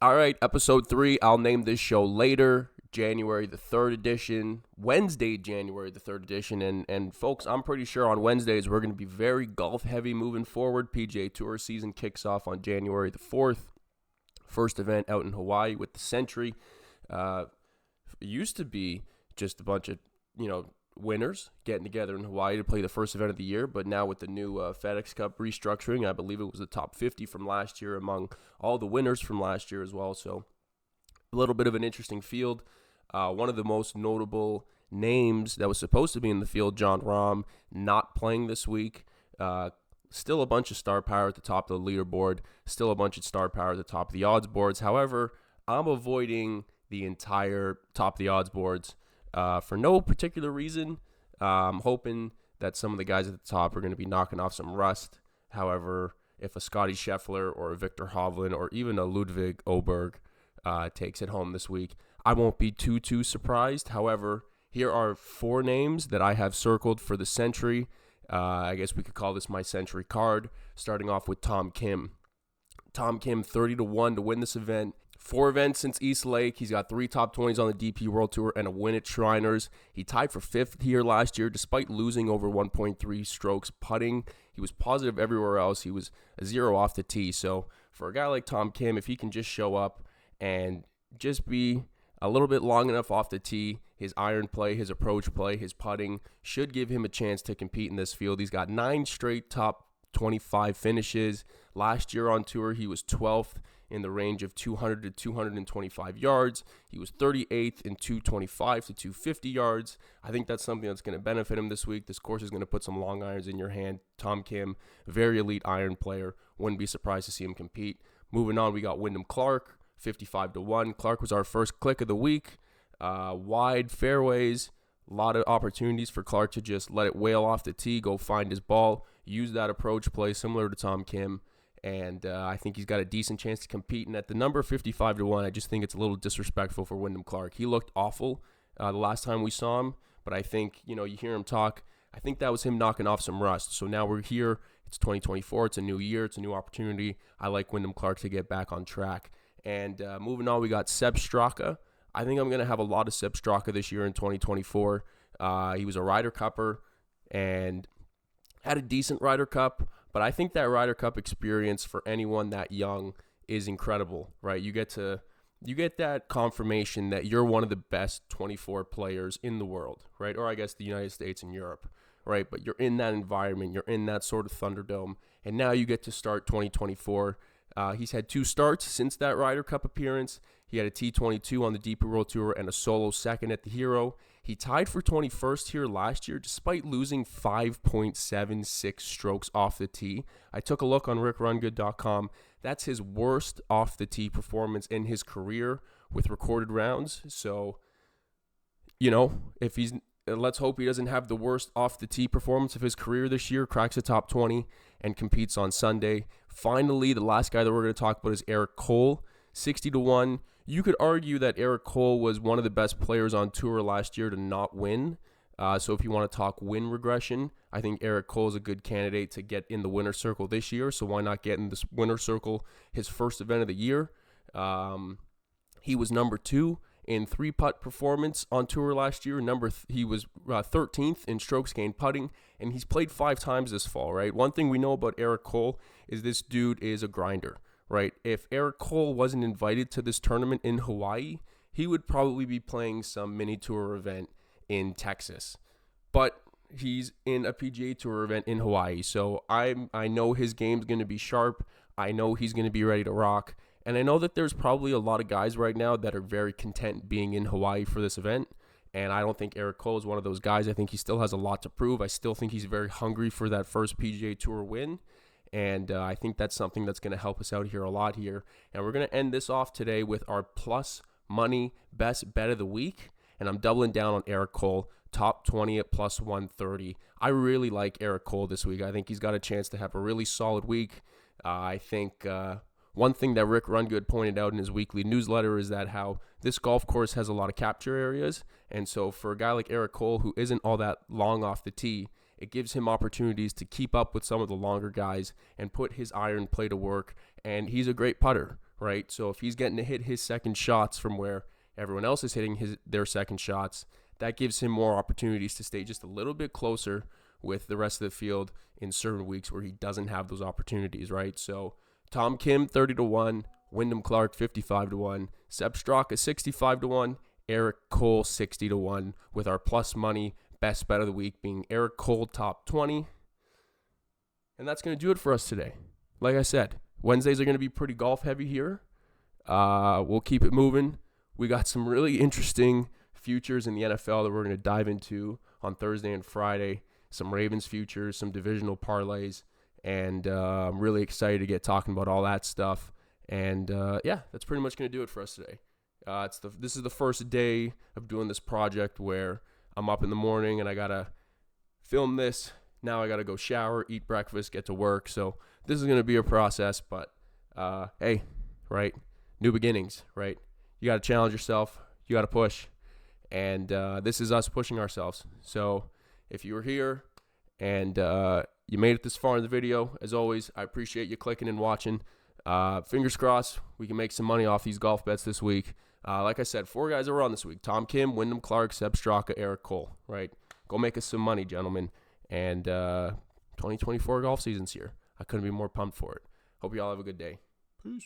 All right, episode 3. I'll name this show later. January the 3rd edition. Wednesday, January the 3rd edition. And folks, I'm pretty sure on Wednesdays we're going to be very golf heavy moving forward. PGA Tour season kicks off on January the 4th. First event out in Hawaii with the Sentry. It used to be just a bunch of, winners getting together in Hawaii to play the first event of the year, but now with the new FedEx Cup restructuring, I believe it was the top 50 from last year among all the winners from last year as well. So a little bit of an interesting field. One of the most notable names that was supposed to be in the field, Jon Rahm, not playing this week. Still a bunch of star power at the top of the leaderboard. Still a bunch of star power at the top of the odds boards. However, I'm avoiding the entire top of the odds boards for no particular reason. I'm hoping that some of the guys at the top are going to be knocking off some rust. However, if a Scotty Scheffler or a Victor Hovland or even a Ludwig Oberg takes it home this week, I won't be too surprised. However, here are 4 names that I have circled for the Sentry. I guess we could call this my Sentry card, starting off with Tom Kim. Tom Kim, 30-1 to win this event. 4 events since East Lake. He's got 3 top 20s on the DP World Tour and a win at Shriners. He tied for 5th here last year despite losing over 1.3 strokes putting. He was positive everywhere else. He was a 0 off the tee. So for a guy like Tom Kim, if he can just show up and just be a little bit long enough off the tee, his iron play, his approach play, his putting should give him a chance to compete in this field. He's got 9 straight top 25 finishes. Last year on tour, he was 12th in the range of 200 to 225 yards. He was 38th in 225 to 250 yards. I think that's something that's going to benefit him this week. This course is going to put some long irons in your hand. Tom Kim, very elite iron player. Wouldn't be surprised to see him compete. Moving on, we got Wyndham Clark, 55-1. Clark was our first click of the week. Wide fairways, a lot of opportunities for Clark to just let it wail off the tee, go find his ball, use that approach play similar to Tom Kim. And I think he's got a decent chance to compete. And at the number 55-1, I just think it's a little disrespectful for Wyndham Clark. He looked awful the last time we saw him, but I think, you hear him talk. I think that was him knocking off some rust. So now we're here. It's 2024. It's a new year. It's a new opportunity. I like Wyndham Clark to get back on track. And moving on, we got Seb Straka. I think I'm going to have a lot of Seb Straka this year in 2024. He was a Ryder Cupper and had a decent Ryder Cup. But I think that Ryder Cup experience for anyone that young is incredible, right? You get that confirmation that you're one of the best 24 players in the world, right? Or I guess the United States and Europe, right? But you're in that environment, you're in that sort of Thunderdome, and now you get to start 2024. He's had 2 starts since that Ryder Cup appearance. He had a T22 on the DP World Tour and a solo second at the Hero. He tied for 21st here last year despite losing 5.76 strokes off the tee. I took a look on rickrungood.com. That's his worst off the tee performance in his career with recorded rounds. So, let's hope he doesn't have the worst off the tee performance of his career this year, cracks the top 20 and competes on Sunday. Finally, the last guy that we're going to talk about is Eric Cole, 60-1. You could argue that Eric Cole was one of the best players on tour last year to not win. So if you want to talk win regression, I think Eric Cole is a good candidate to get in the winner's circle this year. So why not get in this winner's circle his first event of the year? He was number 2 in 3-putt performance on tour last year. He was 13th in strokes gained putting, and he's played 5 times this fall, right? One thing we know about Eric Cole is this dude is a grinder, right? If Eric Cole wasn't invited to this tournament in Hawaii, he would probably be playing some mini tour event in Texas. But he's in a PGA Tour event in Hawaii, so I know his game's going to be sharp. I know he's going to be ready to rock. And I know that there's probably a lot of guys right now that are very content being in Hawaii for this event. And I don't think Eric Cole is one of those guys. I think he still has a lot to prove. I still think he's very hungry for that first PGA Tour win. And I think that's something that's going to help us out here a lot here. And we're going to end this off today with our plus money best bet of the week. And I'm doubling down on Eric Cole, top 20 at plus 130. I really like Eric Cole this week. I think he's got a chance to have a really solid week. I think one thing that Rick Rungood pointed out in his weekly newsletter is that how this golf course has a lot of capture areas. And so for a guy like Eric Cole, who isn't all that long off the tee, it gives him opportunities to keep up with some of the longer guys and put his iron play to work. And he's a great putter, right? So if he's getting to hit his second shots from where everyone else is hitting their second shots, that gives him more opportunities to stay just a little bit closer with the rest of the field in certain weeks where he doesn't have those opportunities, right? So Tom Kim 30-1, Wyndham Clark 55-1, Seb Straka 65-1, Eric Cole 60-1, with our plus money best bet of the week being Eric Cole top 20. And that's going to do it for us today. Like I said, Wednesdays are going to be pretty golf heavy here. We'll keep it moving. We got some really interesting futures in the NFL that we're going to dive into on Thursday and Friday. Some Ravens futures, some divisional parlays, and I'm really excited to get talking about all that stuff. And yeah, that's pretty much going to do it for us today. This is the first day of doing this project where I'm up in the morning and I got to film this. Now I got to go shower, eat breakfast, get to work. So this is going to be a process, but hey, right? New beginnings, right? You got to challenge yourself. You got to push. And this is us pushing ourselves. So if you were here and you made it this far in the video, as always, I appreciate you clicking and watching. Fingers crossed we can make some money off these golf bets this week. Like I said, 4 guys are on this week. Tom Kim, Wyndham Clark, Seb Straka, Eric Cole, right? Go make us some money, gentlemen. And 2024 golf season's here. I couldn't be more pumped for it. Hope you all have a good day. Peace.